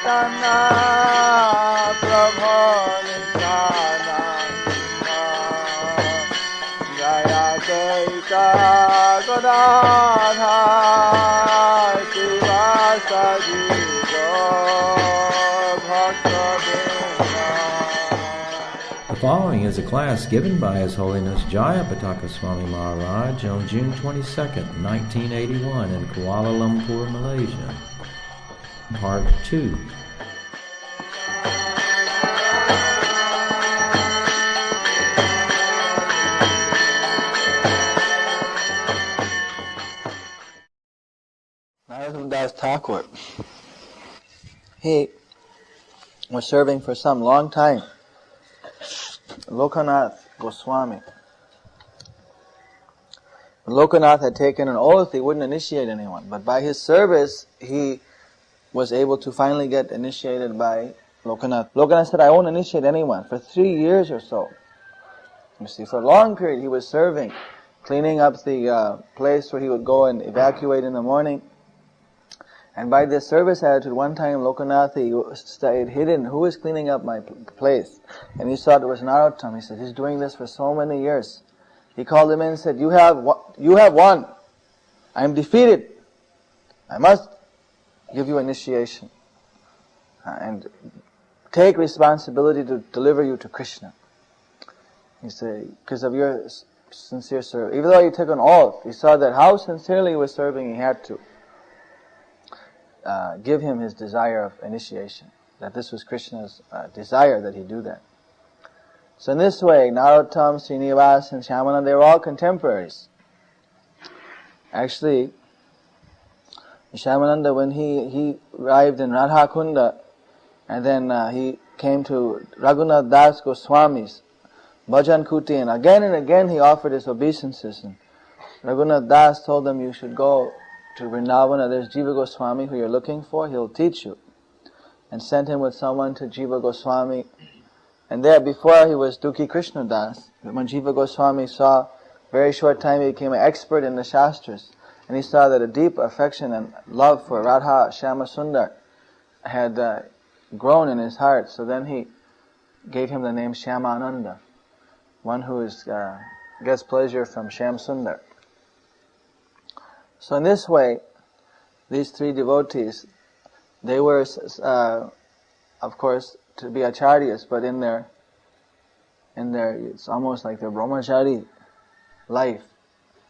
Caitanya The following is a class given by His Holiness Jayapataka Swami Maharaj on June 22nd, 1981 in Kuala Lumpur, Malaysia. Part 2. Das Thakur, he was serving for some long time Lokanath Goswami. Lokanath had taken an oath he wouldn't initiate anyone, but by his service he was able to finally get initiated by Lokanath. Lokanath said, I won't initiate anyone. For 3 years or so, you see, for a long period he was serving, cleaning up the place where he would go and evacuate in the morning. And by this service attitude, one time Lokanath, he stayed hidden. Who is cleaning up my place? And he saw it was Narottam. He said, he's doing this for so many years. He called him in and said, you have won. I am defeated. I must give you initiation. And take responsibility to deliver you to Krishna. He said, because of your sincere service. Even though he took an oath, he saw that how sincerely he was serving, he had to give him his desire of initiation, that this was Krishna's desire that he do that. So in this way, Narottam, Srinivas and Shyamananda, they were all contemporaries. Actually, Shyamananda, when he arrived in Radha Kunda, and then he came to Raghunath Das Goswami's Bhajan Kuti, and again he offered his obeisances. And Raghunath Das told them, you should go to Vrindavana, there's Jiva Goswami who you're looking for, he'll teach you. And sent him with someone to Jiva Goswami. And there, before he was Dukhi Krishna Das, when Jiva Goswami saw, very short time he became an expert in the Shastras. And he saw that a deep affection and love for Radha Shyama Sundar had grown in his heart. So then he gave him the name Shyamananda, one who gets pleasure from Shyam Sundar. So in this way, these three devotees, they were, of course, to be acharyas, but in their, it's almost like their brahmachari life,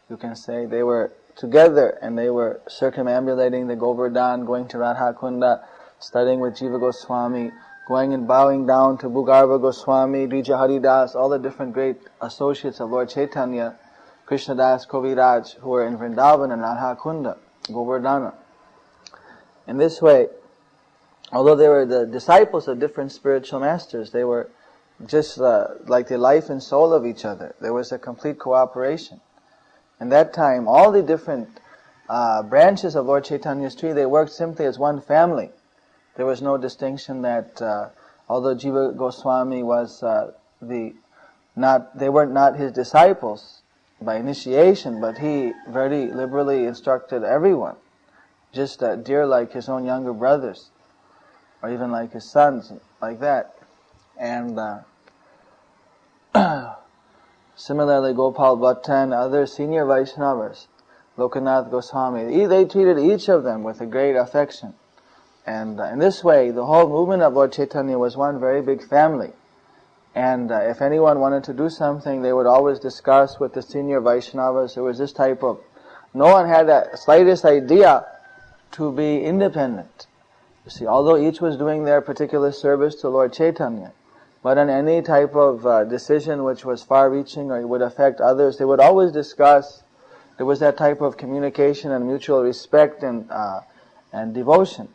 you can say. They were together and they were circumambulating the Govardhan, going to Radha Kunda, studying with Jiva Goswami, going and bowing down to Bhugarva Goswami, Dvija Haridas, all the different great associates of Lord Chaitanya, Krishnadas, Koviraj, who were in Vrindavan and Radha Kunda, Govardhana. In this way, although they were the disciples of different spiritual masters, they were just like the life and soul of each other. There was a complete cooperation. In that time, all the different branches of Lord Chaitanya's tree, they worked simply as one family. There was no distinction that, although Jiva Goswami was they were not his disciples by initiation, but he very liberally instructed everyone, just dear like his own younger brothers, or even like his sons, like that. And similarly, Gopal Bhatta and other senior Vaishnavas, Lokanath Goswami, they treated each of them with a great affection. And in this way, the whole movement of Lord Chaitanya was one very big family. And if anyone wanted to do something, they would always discuss with the senior Vaishnavas. There was this type of, no one had the slightest idea to be independent. You see, although each was doing their particular service to Lord Chaitanya, but on any type of decision which was far-reaching or would affect others, they would always discuss. There was that type of communication and mutual respect and devotion.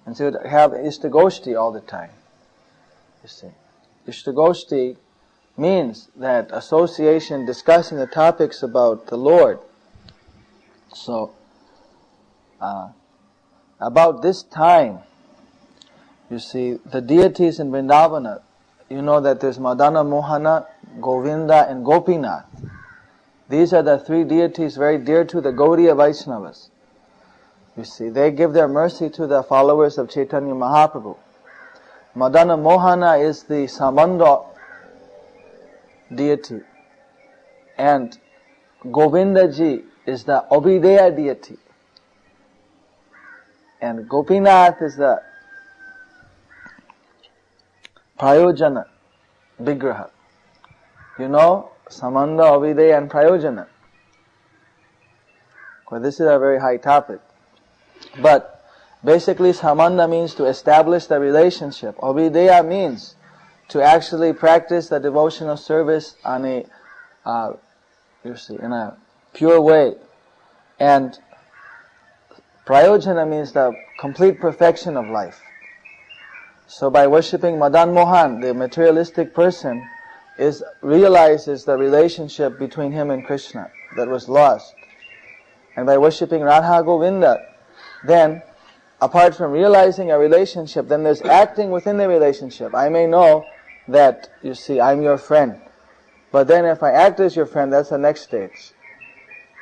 And so you'd have Ishtagoshti all the time. You see, Ishtagoshti means that association discussing the topics about the Lord. So, about this time, you see, the deities in Vrindavana, you know that there's Madana Mohana, Govinda and Gopinath. These are the three deities very dear to the Gaudiya Vaishnavas. You see, they give their mercy to the followers of Chaitanya Mahaprabhu. Madana Mohana is the Sambandha deity, and Govindaji is the Abhideya deity, and Gopinath is the Prayojana Vigraha. You know, Samanda, Abhideya and Prayojana. Well, this is a very high topic. But basically Samanda means to establish the relationship. Abhideya means to actually practice the devotional service on a, in a pure way. And Prayojana means the complete perfection of life. So by worshipping Madan Mohan, the materialistic person realizes the relationship between him and Krishna that was lost. And by worshipping Radha Govinda, then, apart from realizing a relationship, then there's acting within the relationship. I may know that, you see, I'm your friend. But then if I act as your friend, that's the next stage.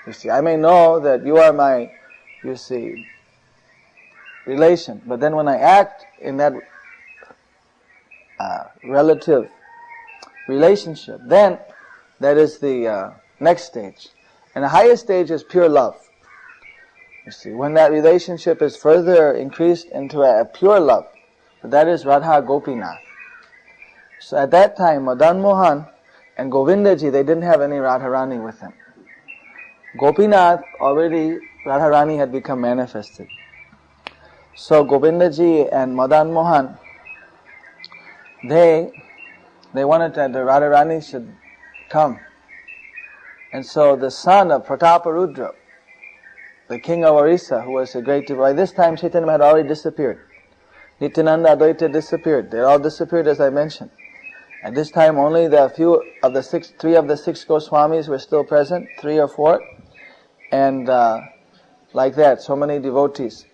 You see, I may know that you are my, you see, relation. But then when I act in that relative relationship, then that is the next stage. And the highest stage is pure love. You see, when that relationship is further increased into a pure love, that is Radha Gopinath. So at that time, Madan Mohan and Govindaji, they didn't have any Radharani with them. Gopinath, already Radharani had become manifested. So Govindaji and Madan Mohan, they wanted that the Radharani should come. And so the son of Prataparudra, the king of Orissa, who was a great devotee, by this time Chaitanya had already disappeared. Nityananda, Advaita disappeared. They all disappeared, as I mentioned. At this time only three of the six Goswamis were still present, 3 or 4. And like that, so many devotees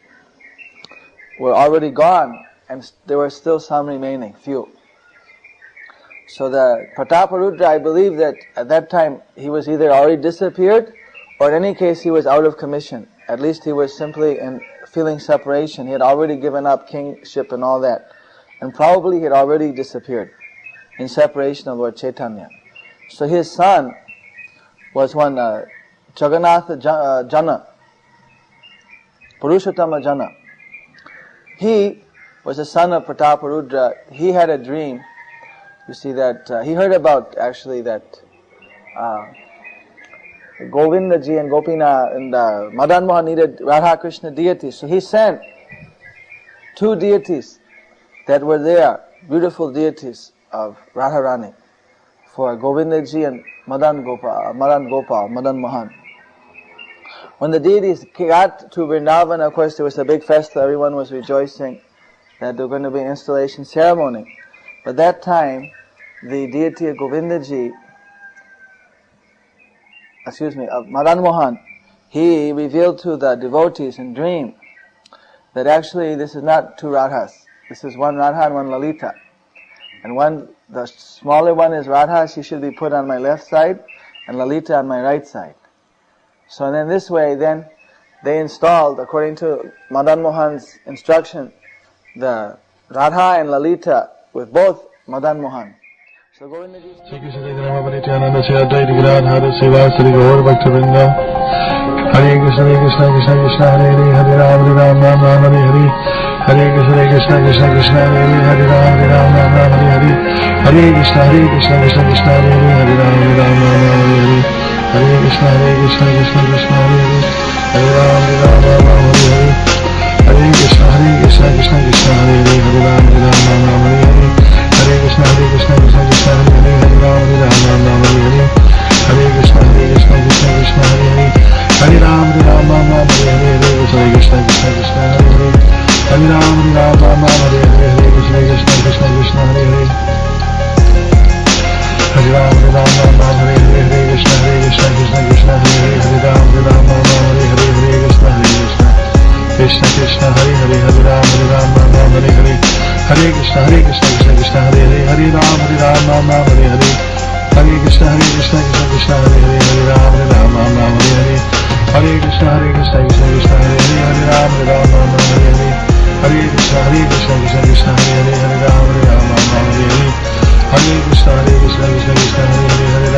were already gone, and there were still some remaining, few. So the Prataparudra, I believe that at that time he was either already disappeared, or in any case he was out of commission. At least he was simply feeling separation. He had already given up kingship and all that. And probably he had already disappeared in separation of Lord Chaitanya. So his son was one Jagannatha Jana, Purushottama Jana. He was the son of Prataparudra. He had a dream. You see that he heard about actually that Govindaji and Gopinath and Madan Mohan needed Radha Krishna deities. So he sent 2 deities that were there, beautiful deities of Radharani, for Govindaji and Madan Mohan. When the deities got to Vrindavan, of course there was a big festival, everyone was rejoicing that there was going to be an installation ceremony. But that time, the deity of Govindaji, of Madan Mohan, he revealed to the devotees in dream that actually this is not 2 Radhas. This is 1 Radha and 1 Lalita. And the smaller one is Radha, she should be put on my left side, and Lalita on my right side. So then this way, then they installed, according to Madan Mohan's instruction, the Radha and Lalita with both Madan Mohan. So Govindaji... Hare Krishna Krishna Krishna Krishna Hare Hare Hare Ram Ram Ram Hare Hare Hare Krishna Krishna Krishna Krishna Hare Hare Hare Ram Ram Ram Hare Hare Hare Krishna Krishna Krishna Hare Hare Hare Ram Ram Hare Hare Hare Krishna Krishna Krishna Hare Hare Hare Ram Ram Hare Hare Hare Krishna Krishna Krishna Hare Hare Hare Ram Hare Hare Hare Krishna Krishna Krishna Hare Hare Hare Ram Hare Hare Hare Krishna Krishna Krishna Hare Hare Hare Ram Hare Hare Hare Krishna Krishna Krishna Hare Hare Hare Ram Hare Hare Hare Krishna Krishna Krishna Krishna Hare Hare Hare Ram Hare Hare Hare Krishna Krishna Krishna Hare Hare Hare Ram Hare Hare Hare Krishna Krishna Krishna Hare Hare Hare Ram Hare Hare Hare Krishna Krishna Krishna Hare Hare Hare Ram Hare Hare Hare Krishna Krishna Krishna Hare Hare Hare Ram Hare Hare Hare Krishna Krishna Krishna Krishna Hare Hare Hare Ram Hare Hare Hare Hare Krishna Krishna Krishna Hare Hare Ram Ram Hare Hare Hare Krishna Krishna Krishna Hare Hare Hare Ram Ram Hare Hare Hare Krishna Krishna Krishna Hare Hare